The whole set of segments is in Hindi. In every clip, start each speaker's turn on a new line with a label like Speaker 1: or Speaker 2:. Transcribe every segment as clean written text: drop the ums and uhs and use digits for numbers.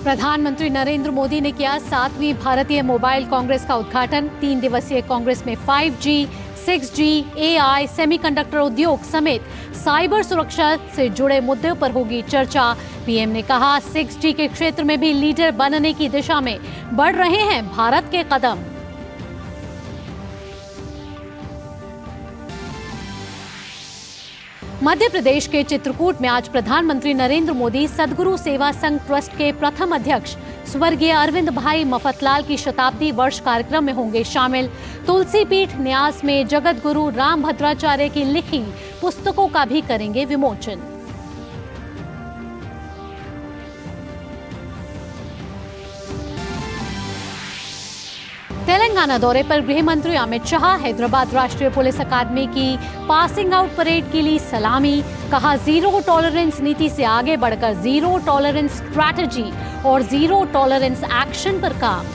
Speaker 1: प्रधानमंत्री नरेंद्र मोदी ने किया 7वीं भारतीय मोबाइल कांग्रेस का उद्घाटन। 3 दिवसीय कांग्रेस में 5G, 6G, AI, सेमीकंडक्टर उद्योग समेत साइबर सुरक्षा से जुड़े मुद्दों पर होगी चर्चा। पीएम ने कहा 6G के क्षेत्र में भी लीडर बनने की दिशा में बढ़ रहे हैं भारत के कदम। मध्य प्रदेश के चित्रकूट में आज प्रधानमंत्री नरेंद्र मोदी सद्गुरु सेवा संघ ट्रस्ट के प्रथम अध्यक्ष स्वर्गीय अरविंद भाई मफतलाल की शताब्दी वर्ष कार्यक्रम में होंगे शामिल। तुलसी पीठ न्यास में जगत गुरु राम भद्राचार्य की लिखी पुस्तकों का भी करेंगे विमोचन। तेलंगाना दौरे पर गृह मंत्री अमित शाह हैदराबाद राष्ट्रीय पुलिस अकादमी की पासिंग आउट परेड के लिए सलामी। कहा जीरो टॉलरेंस नीति से आगे बढ़कर जीरो टॉलरेंस स्ट्रैटेजी और जीरो टॉलरेंस एक्शन पर काम।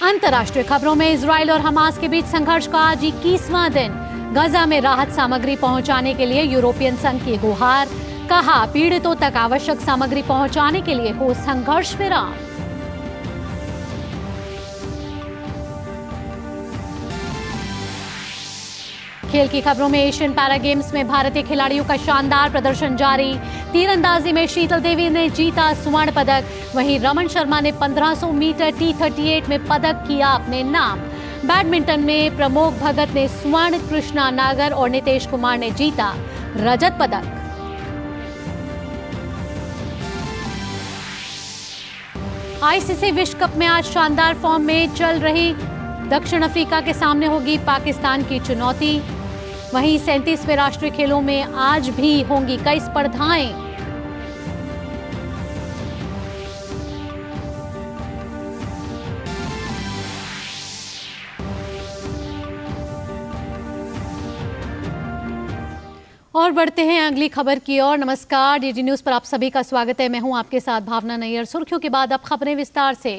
Speaker 1: अंतर्राष्ट्रीय खबरों में इजराइल और हमास के बीच संघर्ष का आज 21वां दिन। गजा में राहत सामग्री पहुंचाने के लिए यूरोपियन संघ की गुहार। कहा पीड़ितों तक आवश्यक सामग्री पहुंचाने के लिए हो संघर्ष विराम। खेल की खबरों में एशियन पैरा गेम्स में भारतीय खिलाड़ियों का शानदार प्रदर्शन जारी। तीरंदाजी में शीतल देवी ने जीता स्वर्ण पदक। वहीं रमन शर्मा ने 1500 मीटर T38 में पदक किया अपने नाम। बैडमिंटन में प्रमोद भगत ने स्वर्ण, कृष्णा नागर और नितेश कुमार ने जीता रजत पदक। आईसीसी विश्व कप में आज शानदार फॉर्म में चल रही दक्षिण अफ्रीका के सामने होगी पाकिस्तान की चुनौती। वहीं 37वें राष्ट्रीय खेलों में आज भी होंगी कई स्पर्धाएं। और बढ़ते हैं अगली खबर की ओर। नमस्कार, डीडी न्यूज पर आप सभी का स्वागत है। मैं हूं आपके साथ भावना नैयर। सुर्खियों के बाद अब खबरें विस्तार से।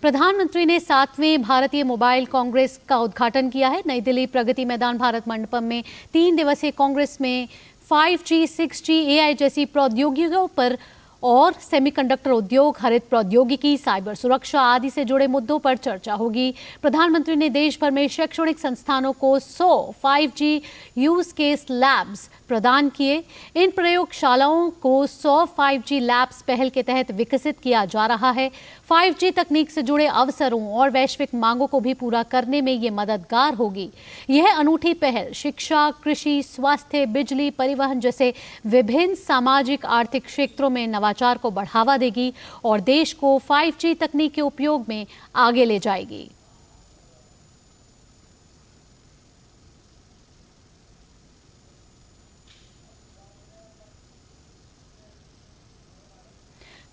Speaker 1: प्रधानमंत्री ने 7वें भारतीय मोबाइल कांग्रेस का उद्घाटन किया है। नई दिल्ली प्रगति मैदान भारत मंडपम में 3 दिवसीय कांग्रेस में 5G, 6G, AI जैसी प्रौद्योगिकियों पर और सेमीकंडक्टर उद्योग, हरित प्रौद्योगिकी, साइबर सुरक्षा आदि से जुड़े मुद्दों पर चर्चा होगी। प्रधानमंत्री ने देश भर में शैक्षणिक संस्थानों को 100 5G यूज केस लैब्स प्रदान किए। इन प्रयोगशालाओं को 100 5G लैब्स पहल के तहत विकसित किया जा रहा है। 5G तकनीक से जुड़े अवसरों और वैश्विक मांगों को भी पूरा करने में ये मददगार होगी। यह अनूठी पहल शिक्षा, कृषि, स्वास्थ्य, बिजली, परिवहन जैसे विभिन्न सामाजिक आर्थिक क्षेत्रों में नवाचार को बढ़ावा देगी और देश को 5G तकनीक के उपयोग में आगे ले जाएगी।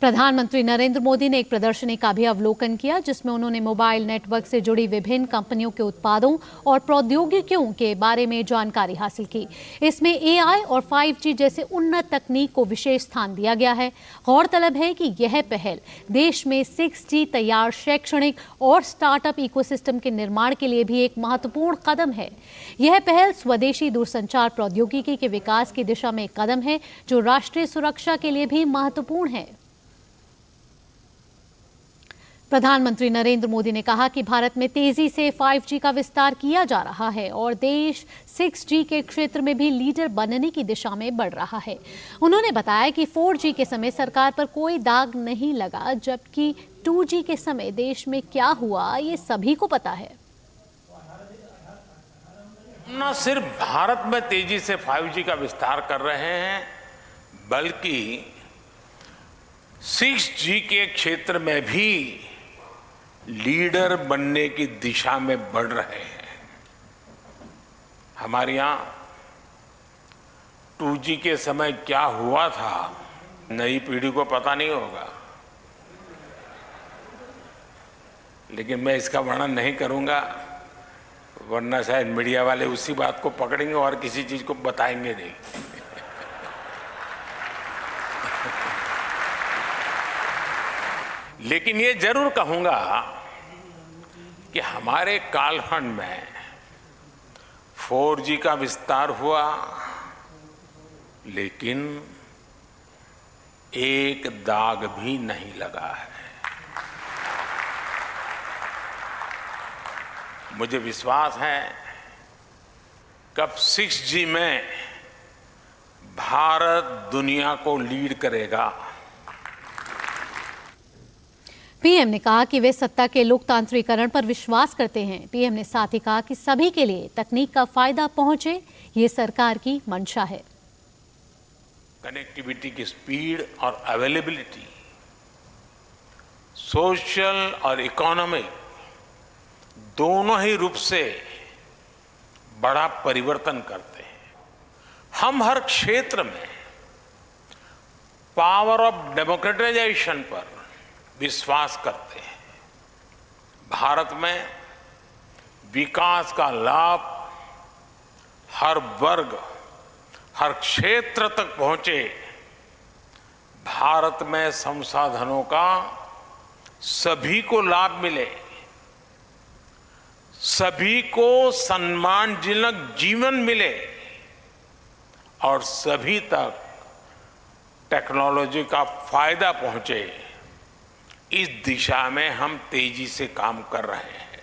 Speaker 1: प्रधानमंत्री नरेंद्र मोदी ने एक प्रदर्शनी का भी अवलोकन किया, जिसमें उन्होंने मोबाइल नेटवर्क से जुड़ी विभिन्न कंपनियों के उत्पादों और प्रौद्योगिकियों के बारे में जानकारी हासिल की। इसमें AI और 5G जैसे उन्नत तकनीक को विशेष स्थान दिया गया है। गौरतलब है कि यह पहल देश में 6G तैयार शैक्षणिक और स्टार्टअप इकोसिस्टम के निर्माण के लिए भी एक महत्वपूर्ण कदम है। यह पहल स्वदेशी दूरसंचार प्रौद्योगिकी के विकास की दिशा में एक कदम है, जो राष्ट्रीय सुरक्षा के लिए भी महत्वपूर्ण है। प्रधानमंत्री नरेंद्र मोदी ने कहा कि भारत में तेजी से 5G का विस्तार किया जा रहा है और देश 6G के क्षेत्र में भी लीडर बनने की दिशा में बढ़ रहा है। उन्होंने बताया कि 4G के समय सरकार पर कोई दाग नहीं लगा, जबकि 2G के समय देश में क्या हुआ ये सभी को पता है।
Speaker 2: न सिर्फ भारत में तेजी से 5G का विस्तार कर रहे हैं, बल्कि 6G के क्षेत्र में भी लीडर बनने की दिशा में बढ़ रहे हैं। हमारे यहाँ 2G के समय क्या हुआ था, नई पीढ़ी को पता नहीं होगा, लेकिन मैं इसका वर्णन नहीं करूंगा, वरना शायद मीडिया वाले उसी बात को पकड़ेंगे और किसी चीज को बताएंगे नहीं। लेकिन ये जरूर कहूंगा कि हमारे कालखंड में 4G का विस्तार हुआ, लेकिन एक दाग भी नहीं लगा है। मुझे विश्वास है कब 6G में भारत दुनिया को लीड करेगा।
Speaker 1: पीएम ने कहा कि वे सत्ता के लोकतांत्रिकरण पर विश्वास करते हैं। पीएम ने साथ ही कहा कि सभी के लिए तकनीक का फायदा पहुंचे, ये सरकार की मंशा है।
Speaker 2: कनेक्टिविटी की स्पीड और अवेलेबिलिटी सोशल और इकोनॉमिक दोनों ही रूप से बड़ा परिवर्तन करते हैं। हम हर क्षेत्र में पावर ऑफ डेमोक्रेटाइजेशन पर विश्वास करते हैं। भारत में विकास का लाभ हर वर्ग, हर क्षेत्र तक पहुंचे। भारत में संसाधनों का सभी को लाभ मिले, सभी को सम्मानजनक जीवन मिले और सभी तक टेक्नोलॉजी का फायदा पहुंचे। इस दिशा में हम तेजी से काम कर रहे हैं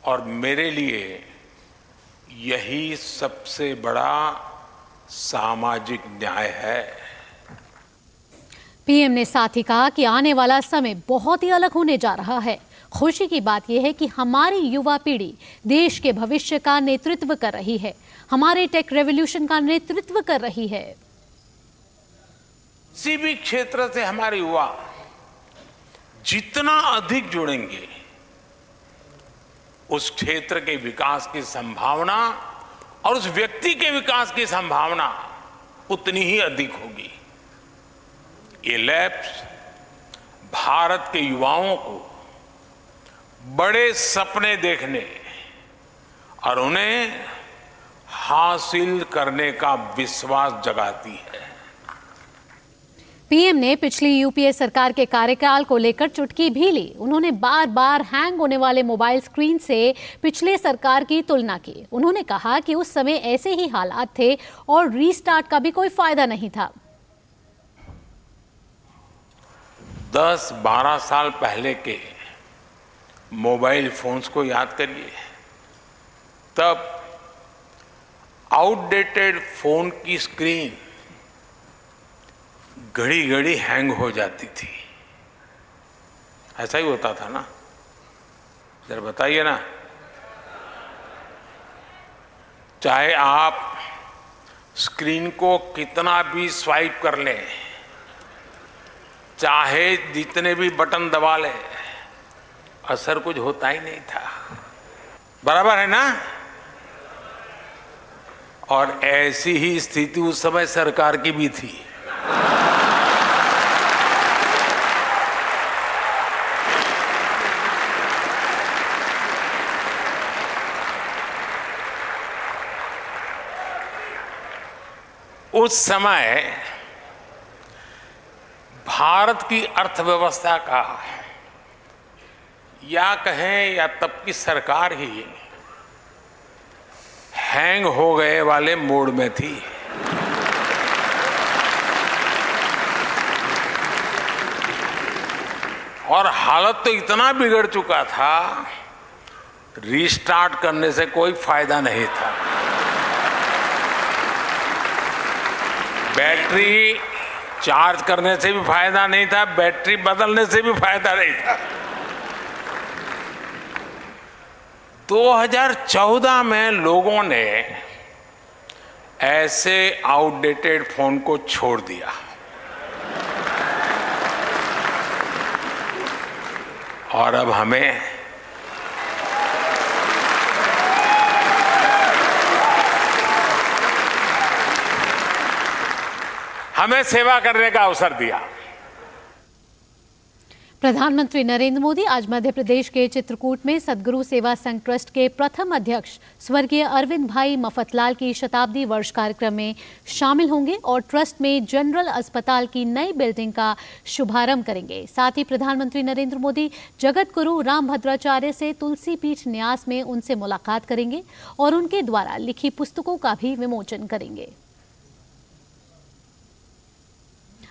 Speaker 2: और मेरे लिए यही सबसे बड़ा सामाजिक न्याय है।
Speaker 1: पीएम ने साथ ही कहा कि आने वाला समय बहुत ही अलग होने जा रहा है। खुशी की बात यह है कि हमारी युवा पीढ़ी देश के भविष्य का नेतृत्व कर रही है, हमारे टेक रेवोल्यूशन का नेतृत्व कर रही है।
Speaker 2: किसी भी क्षेत्र से हमारे युवा जितना अधिक जुड़ेंगे, उस क्षेत्र के विकास की संभावना और उस व्यक्ति के विकास की संभावना उतनी ही अधिक होगी। ये लैब्स भारत के युवाओं को बड़े सपने देखने और उन्हें हासिल करने का विश्वास जगाती है।
Speaker 1: पीएम ने पिछली यूपीए सरकार के कार्यकाल को लेकर चुटकी भी ली। उन्होंने बार बार हैंग होने वाले मोबाइल स्क्रीन से पिछले सरकार की तुलना की। उन्होंने कहा कि उस समय ऐसे ही हालात थे और रीस्टार्ट का भी कोई फायदा नहीं था।
Speaker 2: 10-12 साल पहले के मोबाइल फोन्स को याद करिए। तब आउटडेटेड फोन की स्क्रीन घड़ी घड़ी हैंग हो जाती थी। ऐसा ही होता था ना? जरा बताइए ना। चाहे आप स्क्रीन को कितना भी स्वाइप कर लें, चाहे जितने भी बटन दबा लें, असर कुछ होता ही नहीं था। बराबर है ना? और ऐसी ही स्थिति उस समय सरकार की भी थी। उस समय भारत की अर्थव्यवस्था का या कहें या तब की सरकार ही हैंग हो गए वाले मोड में थी। और हालत तो इतना बिगड़ चुका था, रीस्टार्ट करने से कोई फायदा नहीं था। बैटरी चार्ज करने से भी फायदा नहीं था, बैटरी बदलने से भी फायदा नहीं था। 2014 में लोगों ने ऐसे आउटडेटेड फोन को छोड़ दिया और अब हमें सेवा करने का अवसर दिया।
Speaker 1: प्रधानमंत्री नरेंद्र मोदी आज मध्य प्रदेश के चित्रकूट में सदगुरु सेवा संघ ट्रस्ट के प्रथम अध्यक्ष स्वर्गीय अरविंद भाई मफतलाल की शताब्दी वर्ष कार्यक्रम में शामिल होंगे और ट्रस्ट में जनरल अस्पताल की नई बिल्डिंग का शुभारंभ करेंगे। साथ ही प्रधानमंत्री नरेंद्र मोदी जगत गुरु रामभद्राचार्य से तुलसी पीठ न्यास में उनसे मुलाकात करेंगे और उनके द्वारा लिखी पुस्तकों का भी विमोचन करेंगे।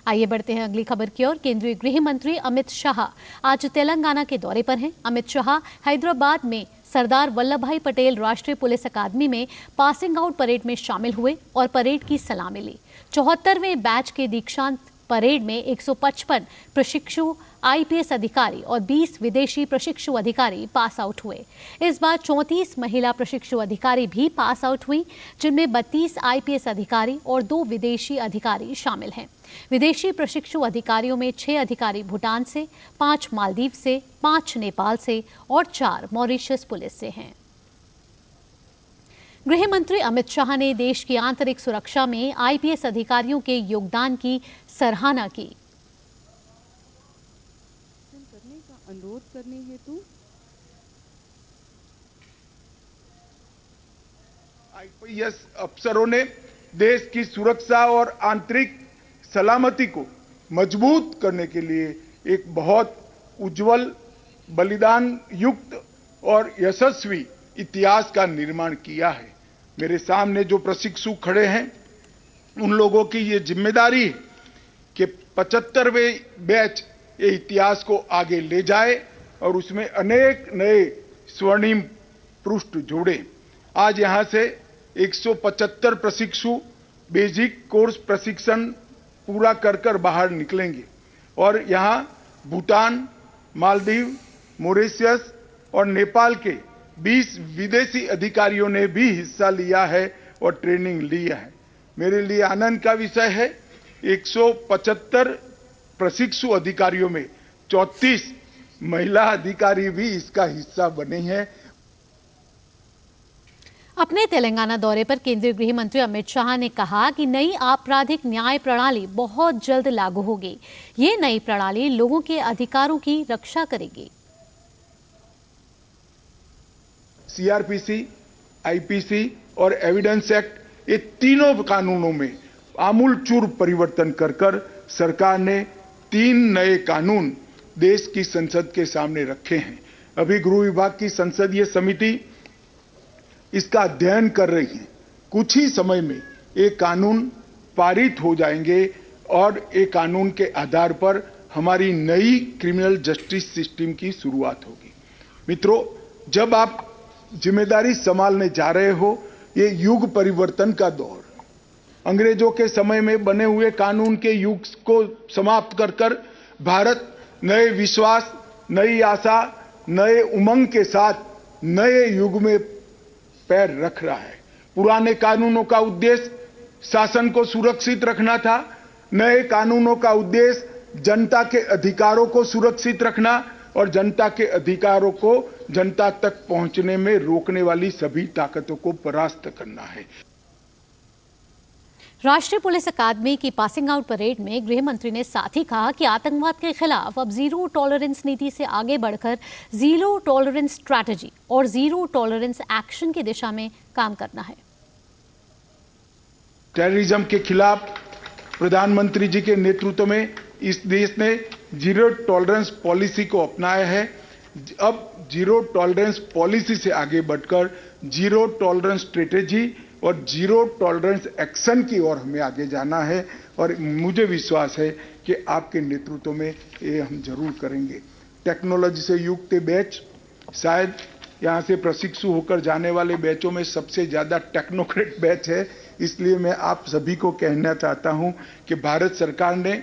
Speaker 1: आइए बढ़ते हैं अगली खबर की ओर। केंद्रीय गृह मंत्री अमित शाह आज तेलंगाना के दौरे पर हैं। अमित शाह हैदराबाद में सरदार वल्लभ भाई पटेल राष्ट्रीय पुलिस अकादमी में पासिंग आउट परेड में शामिल हुए और परेड की सलामी ली। 74वें बैच के दीक्षांत परेड में 155 प्रशिक्षु आईपीएस अधिकारी और 20 विदेशी प्रशिक्षु अधिकारी पास आउट हुए। इस बार 34 महिला प्रशिक्षु अधिकारी भी पास आउट हुई, जिनमें 32 आईपीएस अधिकारी और 2 विदेशी अधिकारी शामिल हैं। विदेशी प्रशिक्षु अधिकारियों में 6 अधिकारी भूटान से, 5 मालदीव से, 5 नेपाल से और 4 मॉरिशस पुलिस से हैं। गृह मंत्री अमित शाह ने देश की आंतरिक सुरक्षा में आईपीएस अधिकारियों के योगदान की सराहना की।
Speaker 3: करने का अनुरोध करने हेतु
Speaker 4: आईपीएस अफसरों ने देश की सुरक्षा और आंतरिक सलामती को मजबूत करने के लिए एक बहुत उज्जवल, बलिदान युक्त और यशस्वी इतिहास का निर्माण किया है। मेरे सामने जो प्रशिक्षु खड़े हैं, उन लोगों की ये जिम्मेदारी है कि 75वें बैच ये इतिहास को आगे ले जाए और उसमें अनेक नए स्वर्णिम पृष्ठ जोड़े। आज यहां से 175 प्रशिक्षु बेसिक कोर्स प्रशिक्षण पूरा कर बाहर निकलेंगे और यहां भूटान, मालदीव, मॉरिशस और नेपाल के 20 विदेशी अधिकारियों ने भी हिस्सा लिया है और ट्रेनिंग लिया है। मेरे लिए आनंद का विषय है 175 प्रशिक्षु अधिकारियों में 34 महिला अधिकारी भी इसका हिस्सा बने हैं।
Speaker 1: अपने तेलंगाना दौरे पर केंद्रीय गृह मंत्री अमित शाह ने कहा कि नई आपराधिक न्याय प्रणाली बहुत जल्द लागू होगी। ये नई प्रणाली लोगों के अधिकारों की रक्षा करेगी।
Speaker 4: सीआरपीसी, आईपीसी और एविडेंस एक्ट, ये तीनों कानूनों में आमूलचूर परिवर्तन कर सरकार ने 3 नए कानून देश की संसद के सामने रखे हैं। अभी गृह विभाग की संसदीय समिति इसका अध्ययन कर रही है। कुछ ही समय में ये कानून पारित हो जाएंगे और ये कानून के आधार पर हमारी नई क्रिमिनल जस्टिस सिस्टम की शुरुआत होगी। मित्रों, जब आप जिम्मेदारी संभालने जा रहे हो, ये युग परिवर्तन का दौर, अंग्रेजों के समय में बने हुए कानून के युग को समाप्त कर भारत नए विश्वास, नई आशा, नए उमंग के साथ नए युग में पैर रख रहा है। पुराने कानूनों का उद्देश्य शासन को सुरक्षित रखना था। नए कानूनों का उद्देश्य जनता के अधिकारों को सुरक्षित रखना और जनता के अधिकारों को जनता तक पहुंचने में रोकने वाली सभी ताकतों को परास्त करना है।
Speaker 1: राष्ट्रीय पुलिस अकादमी की पासिंग आउट परेड में गृह मंत्री ने साथ ही कहा कि आतंकवाद के खिलाफ अब जीरो टॉलरेंस नीति से आगे बढ़कर जीरो टॉलरेंस स्ट्रैटेजी और जीरो टॉलरेंस एक्शन की दिशा में काम करना है।
Speaker 4: टेररिज्म के खिलाफ प्रधानमंत्री जी के नेतृत्व में इस देश ने जीरो टॉलरेंस पॉलिसी को अपनाया है। अब जीरो टॉलरेंस पॉलिसी से आगे बढ़कर जीरो टॉलरेंस स्ट्रेटेजी और जीरो टॉलरेंस एक्शन की ओर हमें आगे जाना है और मुझे विश्वास है कि आपके नेतृत्व में ये हम जरूर करेंगे। टेक्नोलॉजी से युक्त बैच शायद यहाँ से प्रशिक्षु होकर जाने वाले बैचों में सबसे ज्यादा टेक्नोक्रेट बैच है। इसलिए मैं आप सभी को कहना चाहता हूं कि भारत सरकार ने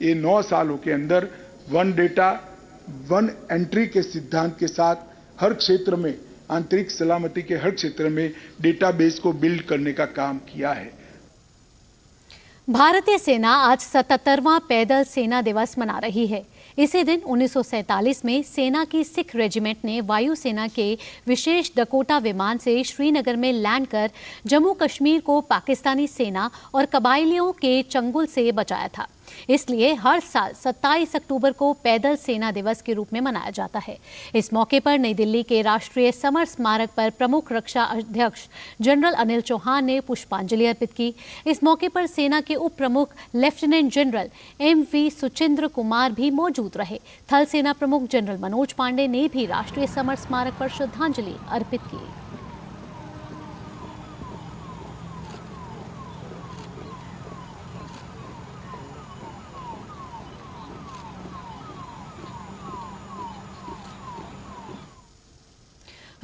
Speaker 4: ये 9 सालों के अंदर वन डेटा वन एंट्री के सिद्धांत के साथ हर क्षेत्र में, आंतरिक सलामती के हर क्षेत्र में डेटाबेस को बिल्ड करने का काम किया है।
Speaker 1: भारतीय सेना आज 77वां पैदल सेना दिवस मना रही है। इसी दिन 1947 में सेना की सिख रेजिमेंट ने वायुसेना के विशेष डकोटा विमान से श्रीनगर में लैंड कर जम्मू कश्मीर को पाकिस्तानी सेना और कबायलियों के चंगुल से बचाया था। इसलिए हर साल 27 अक्टूबर को पैदल सेना दिवस के रूप में मनाया जाता है। इस मौके पर नई दिल्ली के राष्ट्रीय समर स्मारक पर प्रमुख रक्षा अध्यक्ष जनरल अनिल चौहान ने पुष्पांजलि अर्पित की। इस मौके पर सेना के उप प्रमुख lieutenant general MV Suchindra Kumar भी मौजूद रहे। थल सेना प्रमुख जनरल मनोज पांडे ने भी राष्ट्रीय समर स्मारक पर श्रद्धांजलि अर्पित की।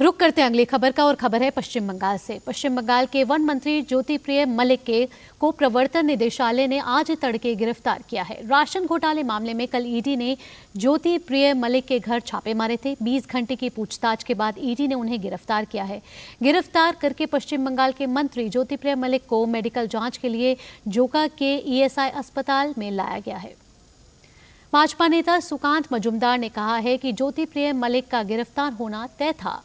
Speaker 1: रुक करते हैं अगली खबर का और खबर है पश्चिम बंगाल से। पश्चिम बंगाल के वन मंत्री ज्योतिप्रिय मलिक को प्रवर्तन निदेशालय ने आज तड़के गिरफ्तार किया है। राशन घोटाले मामले में कल ईडी ने ज्योतिप्रिय मलिक के घर छापे मारे थे। 20 घंटे की पूछताछ के बाद ईडी ने उन्हें गिरफ्तार किया है। गिरफ्तार करके पश्चिम बंगाल के मंत्री ज्योतिप्रिय मलिक को मेडिकल जांच के लिए जोका के ESI अस्पताल में लाया गया है। भाजपा नेता सुकांत मजुमदार ने कहा है कि ज्योतिप्रिय मलिक का गिरफ्तार होना तय था।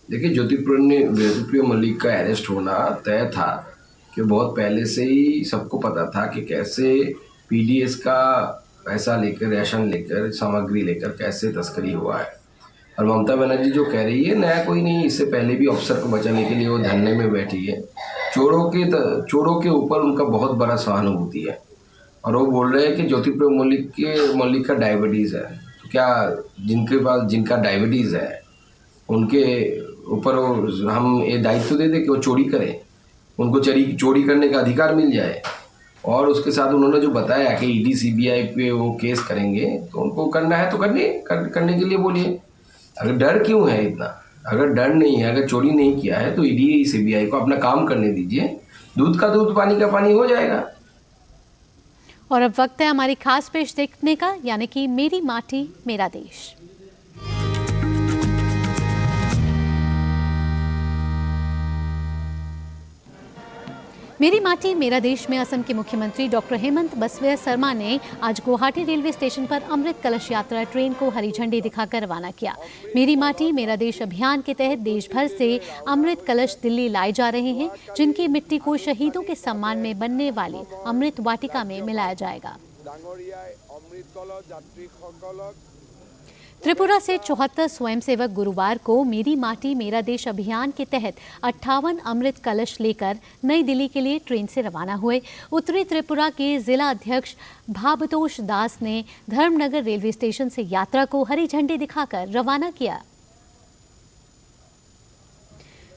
Speaker 5: देखिए, ज्योतिप्रिय मलिक का अरेस्ट होना तय था कि बहुत पहले से ही सबको पता था कि कैसे PDS का पैसा लेकर, राशन लेकर, सामग्री लेकर कैसे तस्करी हुआ है। और ममता बनर्जी जो कह रही है नया कोई नहीं, इससे पहले भी अफसर को बचाने के लिए वो धरने में बैठी है। चोरों के ऊपर उनका बहुत बड़ा सहानुभूति है और वो बोल रहे हैं कि ज्योतिप्रिय मलिक का डायबिटीज़ है। तो क्या जिनका डायबिटीज़ है उनके ऊपर हम ये दायित्व दे दें कि वो चोरी करें, उनको चोरी करने का अधिकार मिल जाए। और उसके साथ उन्होंने जो बताया कि ED CBI पे वो केस करेंगे, तो उनको करना है तो करने के लिए बोलिए। अगर डर क्यों है इतना? अगर डर नहीं है, अगर चोरी नहीं किया है तो ED CBI को अपना काम करने दीजिए। दूध का दूध, पानी का पानी हो जाएगा।
Speaker 1: और अब वक्त है हमारी खास पेश देखने का, यानी कि मेरी माटी मेरा देश। मेरी माटी मेरा देश में असम के मुख्यमंत्री डॉक्टर हेमंत बसवे शर्मा ने आज गुवाहाटी रेलवे स्टेशन पर अमृत कलश यात्रा ट्रेन को हरी झंडी दिखाकर रवाना किया। मेरी माटी मेरा देश अभियान के तहत देश भर से अमृत कलश दिल्ली लाए जा रहे हैं, जिनकी मिट्टी को शहीदों के सम्मान में बनने वाली अमृत वाटिका में मिलाया जाएगा। त्रिपुरा से 74 स्वयंसेवक गुरुवार को मेरी माटी मेरा देश अभियान के तहत 58 अमृत कलश लेकर नई दिल्ली के लिए ट्रेन से रवाना हुए। उत्तरी त्रिपुरा के जिला अध्यक्ष भाबतोष दास ने धर्मनगर रेलवे स्टेशन से यात्रा को हरी झंडी दिखाकर रवाना किया।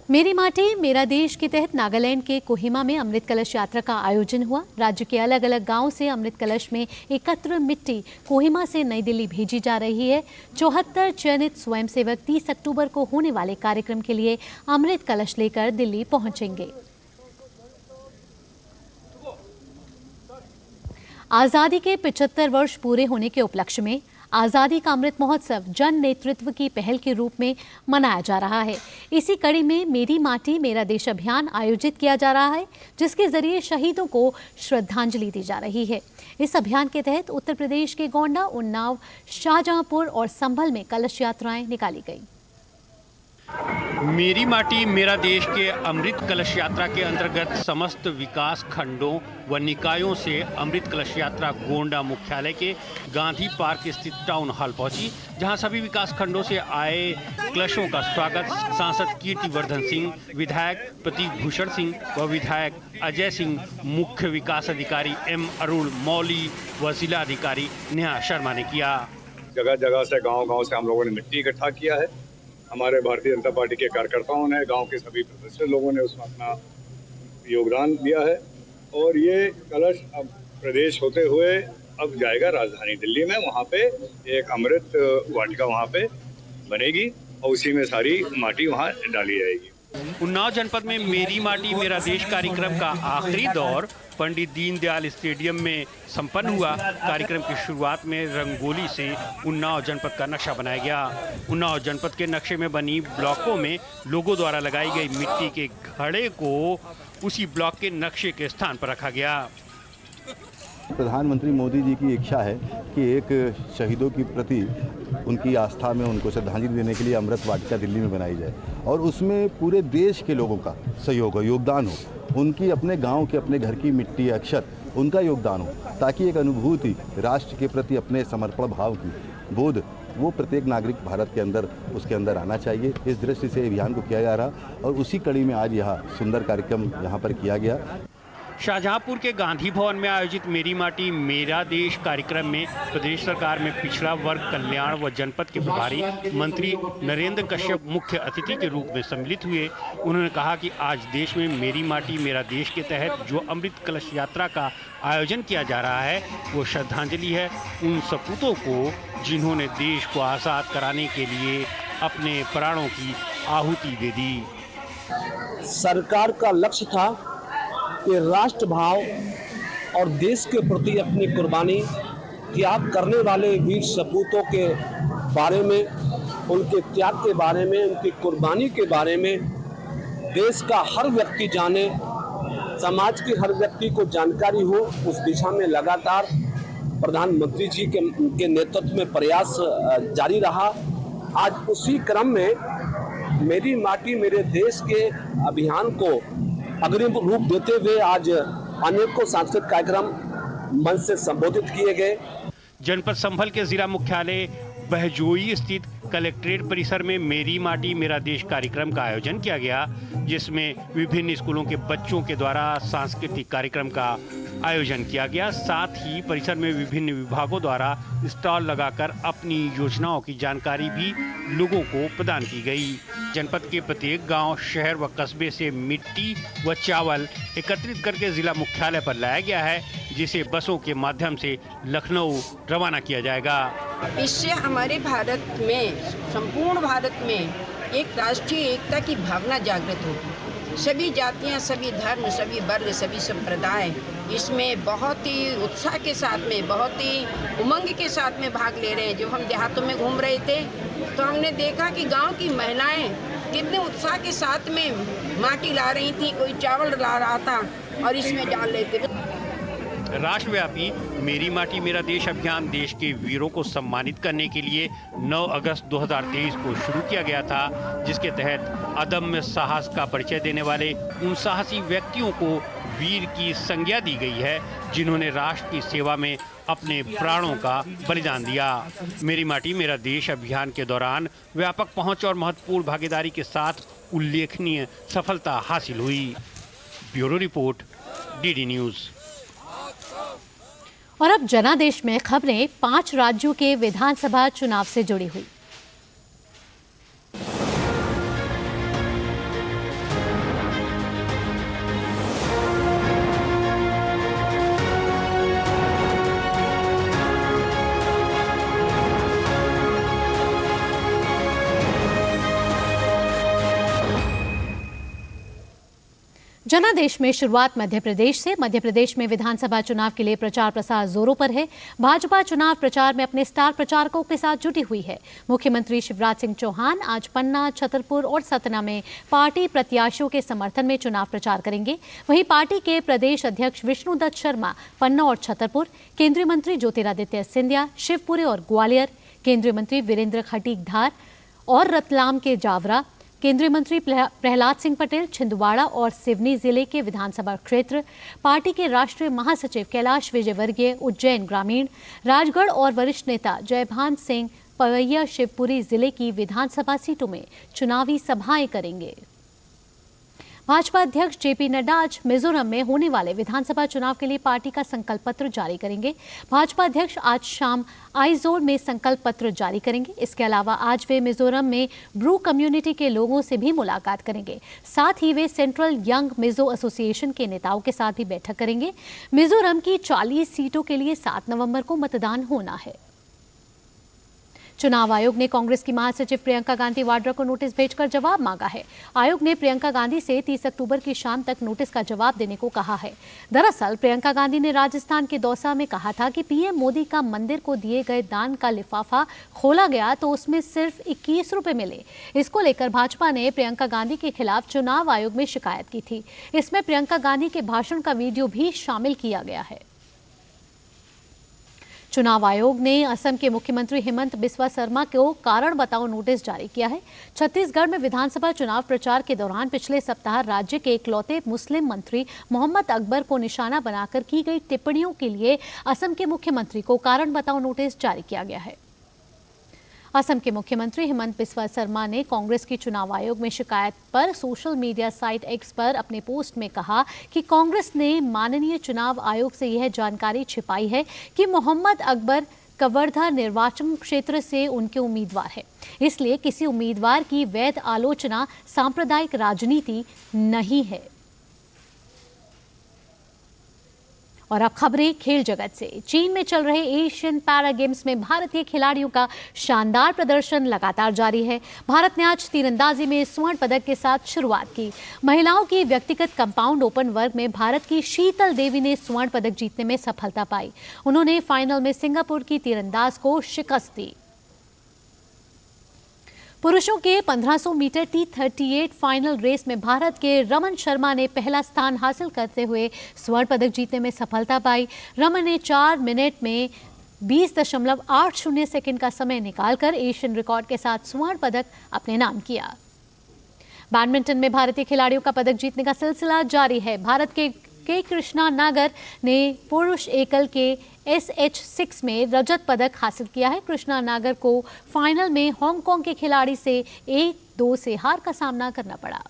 Speaker 1: मेरी माटी मेरा देश के तहत नागालैंड के कोहिमा में अमृत कलश यात्रा का आयोजन हुआ। राज्य के अलग अलग गांवों से अमृत कलश में एकत्र मिट्टी कोहिमा से नई दिल्ली भेजी जा रही है। 74 चयनित स्वयंसेवक 30 अक्टूबर को होने वाले कार्यक्रम के लिए अमृत कलश लेकर दिल्ली पहुंचेंगे। आजादी के 75 वर्ष पूरे होने के उपलक्ष्य में आज़ादी का अमृत महोत्सव जन नेतृत्व की पहल के रूप में मनाया जा रहा है। इसी कड़ी में मेरी माटी मेरा देश अभियान आयोजित किया जा रहा है, जिसके जरिए शहीदों को श्रद्धांजलि दी जा रही है। इस अभियान के तहत उत्तर प्रदेश के गोंडा, उन्नाव, शाहजहांपुर और संभल में कलश यात्राएं निकाली गई।
Speaker 6: मेरी माटी मेरा देश के अमृत कलश यात्रा के अंतर्गत समस्त विकास खंडों व निकायों से अमृत कलश यात्रा गोंडा मुख्यालय के गांधी पार्क स्थित टाउन हॉल पहुंची, जहां सभी विकास खंडों से आए कलशों का स्वागत सांसद कीर्तिवर्धन सिंह, विधायक प्रतीक भूषण सिंह व विधायक अजय सिंह, मुख्य विकास अधिकारी M अरुण मौली व जिला अधिकारी नेहा शर्मा ने किया।
Speaker 7: जगह जगह से गाँव से हम लोगों ने मिट्टी इकट्ठा किया है। हमारे भारतीय जनता पार्टी के कार्यकर्ताओं ने, गांव के सभी सदस्य लोगों ने उसमें अपना योगदान दिया है और ये कलश अब प्रदेश होते हुए अब जाएगा राजधानी दिल्ली में। वहाँ पे एक अमृत वाटिका वहाँ पे बनेगी और उसी में सारी माटी वहाँ डाली जाएगी।
Speaker 6: उन्नाव जनपद में मेरी माटी मेरा देश कार्यक्रम का आखिरी दौर पंडित दीनदयाल स्टेडियम में संपन्न हुआ। कार्यक्रम की शुरुआत में रंगोली से उन्नाव जनपद का नक्शा बनाया गया। उन्नाव जनपद के नक्शे में बनी ब्लॉकों में लोगों द्वारा लगाई गई मिट्टी के घड़े को उसी ब्लॉक के नक्शे के स्थान पर रखा गया।
Speaker 8: प्रधानमंत्री मोदी जी की इच्छा है कि एक शहीदों की प्रति उनकी आस्था में उनको श्रद्धांजलि देने के लिए अमृत वाटिका दिल्ली में बनाई जाए और उसमें पूरे देश के लोगों का सहयोग हो, योगदान हो। उनकी अपने गांव के अपने घर की मिट्टी अक्षत उनका योगदान हो, ताकि एक अनुभूति राष्ट्र के प्रति अपने समर्पण भाव की बोध वो प्रत्येक नागरिक भारत के अंदर उसके अंदर आना चाहिए। इस दृष्टि से अभियान को किया जा रहा और उसी कड़ी में आज यह सुंदर कार्यक्रम यहाँ पर किया गया।
Speaker 6: शाहजहांपुर के गांधी भवन में आयोजित मेरी माटी मेरा देश कार्यक्रम में प्रदेश सरकार में पिछड़ा वर्ग कल्याण व जनपद के प्रभारी मंत्री नरेंद्र कश्यप मुख्य अतिथि के रूप में सम्मिलित हुए। उन्होंने कहा कि आज देश में मेरी माटी मेरा देश के तहत जो अमृत कलश यात्रा का आयोजन किया जा रहा है वो श्रद्धांजलि है उन सपूतों को जिन्होंने देश को आज़ाद कराने के लिए अपने प्राणों की आहुति दे दी।
Speaker 9: सरकार का लक्ष्य था कि राष्ट्र भाव और देश के प्रति अपनी कुर्बानी त्याग करने वाले वीर सपूतों के बारे में, उनके त्याग के बारे में, उनकी कुर्बानी के बारे में देश का हर व्यक्ति जाने, समाज के हर व्यक्ति को जानकारी हो। उस दिशा में लगातार प्रधानमंत्री जी के नेतृत्व में प्रयास जारी रहा। आज उसी क्रम में मेरी माटी मेरे देश के अभियान को अग्रिम रूप देते हुए आज अनेकों सांस्कृतिक कार्यक्रम मंच से संबोधित किए गए।
Speaker 6: जनपद संभल के जिला मुख्यालय बहजोई स्थित कलेक्ट्रेट परिसर में मेरी माटी मेरा देश कार्यक्रम का आयोजन किया गया, जिसमें विभिन्न स्कूलों के बच्चों के द्वारा सांस्कृतिक कार्यक्रम का आयोजन किया गया। साथ ही परिसर में विभिन्न विभागों द्वारा स्टॉल लगाकर अपनी योजनाओं की जानकारी भी लोगों को प्रदान की गई। जनपद के प्रत्येक गांव, शहर व कस्बे से मिट्टी व चावल एकत्रित करके जिला मुख्यालय पर लाया गया है, जिसे बसों के माध्यम से लखनऊ रवाना किया जाएगा।
Speaker 10: इससे हमारे भारत में, संपूर्ण भारत में एक राष्ट्रीय एकता की भावना जागृत होगी। सभी जातियां, सभी धर्म, सभी वर्ग, सभी संप्रदाय इसमें बहुत ही उत्साह के साथ में, बहुत ही उमंग के साथ में भाग ले रहे हैं। जब हम देहातों में घूम रहे थे तो हमने देखा कि गांव की महिलाएं कितने उत्साह के साथ में माटी ला रही थी, कोई चावल ला रहा था और इसमें डाल लेते थे।
Speaker 6: राष्ट्रव्यापी मेरी माटी मेरा देश अभियान देश के वीरों को सम्मानित करने के लिए 9 अगस्त 2023 को शुरू किया गया था, जिसके तहत अदम्य साहस का परिचय देने वाले उन साहसी व्यक्तियों को वीर की संज्ञा दी गई है, जिन्होंने राष्ट्र की सेवा में अपने प्राणों का बलिदान दिया। मेरी माटी मेरा देश अभियान के दौरान व्यापक पहुंच और महत्वपूर्ण भागीदारी के साथ उल्लेखनीय सफलता हासिल हुई। Bureau report, DD news.
Speaker 1: और अब जनादेश में खबरें 5 राज्यों के विधानसभा चुनाव से जुड़ी हुई। जनादेश में शुरुआत मध्य प्रदेश से। मध्य प्रदेश में विधानसभा चुनाव के लिए प्रचार प्रसार जोरों पर है। भाजपा चुनाव प्रचार में अपने स्टार प्रचारकों के साथ जुटी हुई है। मुख्यमंत्री शिवराज सिंह चौहान आज पन्ना, छतरपुर और सतना में पार्टी प्रत्याशियों के समर्थन में चुनाव प्रचार करेंगे। वहीं पार्टी के प्रदेश अध्यक्ष विष्णुदत्त शर्मा पन्ना और छतरपुर, केंद्रीय मंत्री ज्योतिरादित्य सिंधिया शिवपुरी और ग्वालियर, केंद्रीय मंत्री वीरेंद्र खटीक धार और रतलाम के जावरा, केंद्रीय मंत्री प्रहलाद सिंह पटेल छिंदवाड़ा और सिवनी जिले के विधानसभा क्षेत्र, पार्टी के राष्ट्रीय महासचिव कैलाश विजयवर्गीय उज्जैन ग्रामीण, राजगढ़ और वरिष्ठ नेता जयभान सिंह पवैया शिवपुरी जिले की विधानसभा सीटों में चुनावी सभाएं करेंगे। भाजपा अध्यक्ष जेपी नड्डा आज मिजोरम में होने वाले विधानसभा चुनाव के लिए पार्टी का संकल्प पत्र जारी करेंगे। भाजपा अध्यक्ष आज शाम आइजोल में संकल्प पत्र जारी करेंगे। इसके अलावा आज वे मिजोरम में ब्रू कम्युनिटी के लोगों से भी मुलाकात करेंगे। साथ ही वे सेंट्रल यंग मिजो एसोसिएशन के नेताओं के साथ भी बैठक करेंगे। मिजोरम की 40 सीटों के लिए 7 नवंबर को मतदान होना है। चुनाव आयोग ने कांग्रेस की महासचिव प्रियंका गांधी वाड्रा को नोटिस भेजकर जवाब मांगा है। आयोग ने प्रियंका गांधी से 30 अक्टूबर की शाम तक नोटिस का जवाब देने को कहा है। दरअसल प्रियंका गांधी ने राजस्थान के दौसा में कहा था कि पीएम मोदी का मंदिर को दिए गए दान का लिफाफा खोला गया तो उसमें सिर्फ 21 रुपए मिले। इसको लेकर भाजपा ने प्रियंका गांधी के खिलाफ चुनाव आयोग में शिकायत की थी। इसमें प्रियंका गांधी के भाषण का वीडियो भी शामिल किया गया है। चुनाव आयोग ने असम के मुख्यमंत्री हेमंत बिस्वा शर्मा को कारण बताओ नोटिस जारी किया है। छत्तीसगढ़ में विधानसभा चुनाव प्रचार के दौरान पिछले सप्ताह राज्य के इकलौते मुस्लिम मंत्री मोहम्मद अकबर को निशाना बनाकर की गई टिप्पणियों के लिए असम के मुख्यमंत्री को कारण बताओ नोटिस जारी किया गया है। असम के मुख्यमंत्री हेमंत बिस्वा शर्मा ने कांग्रेस की चुनाव आयोग में शिकायत पर सोशल मीडिया साइट एक्स पर अपने पोस्ट में कहा कि कांग्रेस ने माननीय चुनाव आयोग से यह जानकारी छिपाई है कि मोहम्मद अकबर कवर्धा निर्वाचन क्षेत्र से उनके उम्मीदवार है, इसलिए किसी उम्मीदवार की वैध आलोचना सांप्रदायिक राजनीति नहीं है। और अब खबरें खेल जगत से। चीन में चल रहे एशियन पैरा गेम्स में भारतीय खिलाड़ियों का शानदार प्रदर्शन लगातार जारी है। भारत ने आज तीरंदाजी में स्वर्ण पदक के साथ शुरुआत की। महिलाओं की व्यक्तिगत कंपाउंड ओपन वर्ग में भारत की शीतल देवी ने स्वर्ण पदक जीतने में सफलता पाई। उन्होंने फाइनल में सिंगापुर की तीरंदाज को शिकस्त दी। पुरुषों के 1500 मीटर T38 फाइनल रेस में भारत के रमन शर्मा ने पहला स्थान हासिल करते हुए स्वर्ण पदक जीतने में सफलता पाई। रमन ने 4 मिनट में 20.80 सेकंड का समय निकालकर एशियन रिकॉर्ड के साथ स्वर्ण पदक अपने नाम किया। बैडमिंटन में भारतीय खिलाड़ियों का पदक जीतने का सिलसिला जारी है। भारत के कृष्णा नागर ने पुरुष एकल के SH6 में रजत पदक हासिल किया है। कृष्णा नागर को फाइनल में हांगकांग के खिलाड़ी से 1-2 से हार का सामना करना पड़ा।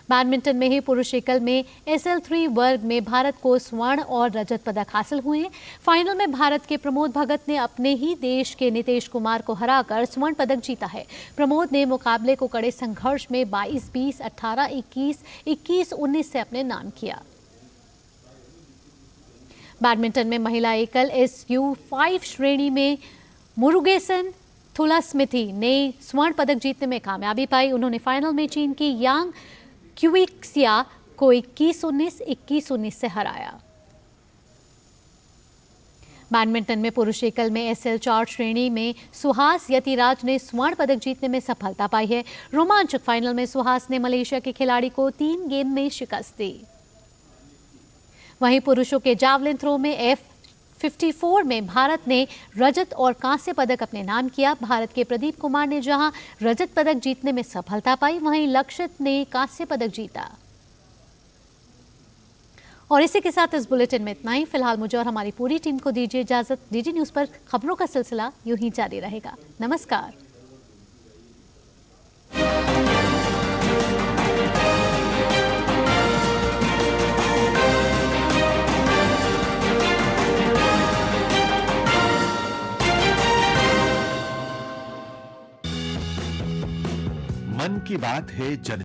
Speaker 1: बैडमिंटन में ही पुरुष एकल में SL3 वर्ग में भारत को स्वर्ण और रजत पदक हासिल हुए हैं। फाइनल में भारत के प्रमोद भगत ने अपने ही देश के नीतेश कुमार को हराकर स्वर्ण पदक जीता है। प्रमोद ने मुकाबले को कड़े संघर्ष में 22-20, 18-21, 21-19 से अपने नाम किया। बैडमिंटन में महिला एकल SU5 श्रेणी में मुरुगेसन थुलास्मिथी ने स्वर्ण पदक जीतने में कामयाबी पाई। उन्होंने फाइनल में चीन की यांग क्यूइक्सिया को 21-19, 21-19 से हराया। बैडमिंटन में पुरुष एकल में SL4 श्रेणी में सुहास यतिराज ने स्वर्ण पदक जीतने में सफलता पाई है। रोमांचक फाइनल में सुहास ने मलेशिया के खिलाड़ी को 3 गेम में शिकस्त दी। वहीं पुरुषों के जावलिन थ्रो में F54 में भारत ने रजत और कांस्य पदक अपने नाम किया। भारत के प्रदीप कुमार ने जहां रजत पदक जीतने में सफलता पाई, वहीं लक्षित ने कांस्य पदक जीता। और इसी के साथ इस बुलेटिन में इतना ही। फिलहाल मुझे और हमारी पूरी टीम को दीजिए इजाजत। DD न्यूज पर खबरों का सिलसिला यूं ही जारी रहेगा। नमस्कार।
Speaker 11: मन की बात है